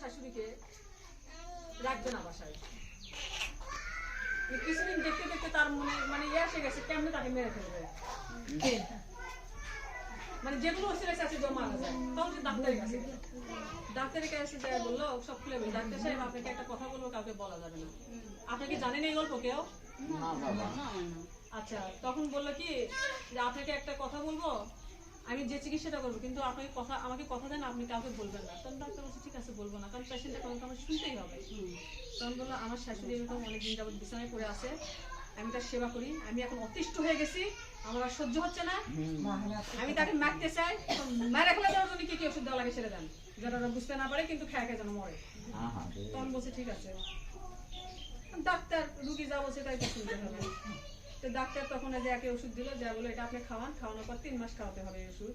শাশুড়িকে রাখবে না বাসায়। কিছুদিন দেখতে দেখতে তার মনে মানে এসে গেছে কেমনে তাকে মেরে ফেলবে, মানে যেগুলো ওসিলাস আছে জমা মারা যায়। তখন সে ডাক্তারের কাছে যায়, বললো সব খুলে বলি, ডাক্তার সাহেব আপনাকে একটা কথা বলবো, কাউকে বলা যাবে না। আপনি কি জানেন এই গল্প কেউ? আচ্ছা, তখন বললো কি যে আপনাকে একটা কথা বলবো, আমি যে চিকিৎসাটা করবো, কিন্তু আপনাকে কথা আমাকে কথা দেন আপনি কাউকে বলবেন না। তখন ডাক্তার বলছে ঠিক আছে বলবো না, কারণ পেশেন্টের কথা আমার শুনতেই হবে। তখন বললো আমার শাশুড়ি এরকম অনেকদিন যাবত বিছানায় পড়ে আছে, আমি তার সেবা করি, আমি এখন অতিষ্ঠ হয়ে গেছি, আমার আর সহ্য হচ্ছে না, আমি তাকে মারতে চাই, মেরে ফেলে দেওয়ার জন্য কি কি ওষুধ দেওয়া লাগে সেটা দেন, যেটা ওরা বুঝতে না পারে কিন্তু খেয়ে খেয়ে যেন মরে। তখন বলছে ঠিক আছে। ডাক্তার রুগী যা বলছে তাই তো শুনতে হবে। তো ডাক্তার তখন যে একে ওষুধ দিল, যা বলো এটা আপনি খাওয়ান, খাওয়ানোর পর 3 মাস খাওয়াতে হবে এই ওষুধ,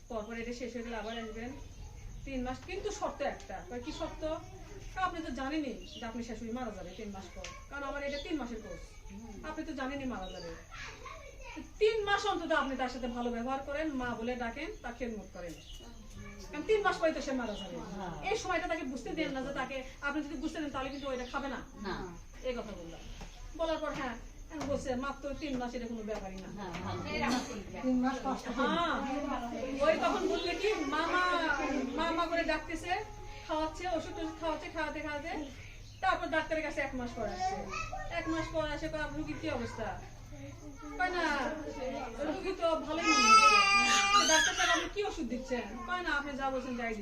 পরপর এটা শেষ হয়ে গেলে আবার আসবেন 3 মাস, কিন্তু শর্ত একটা। কি শর্ত? আপনি তো জানেনই যে আপনি শাশুড়ি মারা যাবে 3 মাস পর, কারণ আমার এটা 3 মাসের কোর্স, আপনি তো জানেনই মারা যাবে। 3 মাস অন্তত আপনি তার সাথে ভালো ব্যবহার করেন, মা বলে ডাকেন, তার খেদমত করেন, কারণ 3 মাস পরে তো সে মারা যাবে। এই সময়টা তাকে বুঝতে দেন না, যে তাকে আপনি যদি বুঝতে দেন তাহলে কিন্তু ওইটা খাবে না। এই কথা বললাম, বলার পর হ্যাঁ বলছে মাত্র 3 মাস, এটা কোনো ব্যাপারই না। ওই তখন বললে কি মামা মামা করে ডাকতেছে, খাওয়াচ্ছে, ওষুধ খাওয়াচ্ছে, খাওয়াতে খাওয়াতে তারপর ডাক্তারের কাছে 1 মাস পর আসছে। 1 মাস পর আসে কয় রুগীর কি অবস্থা, কয় না রুগী তো ভালোই মনে হচ্ছে, ডাক্তার সাহেব আপনি কি ওষুধ দিচ্ছেন, কয় না আপনি যা বলছেন তাই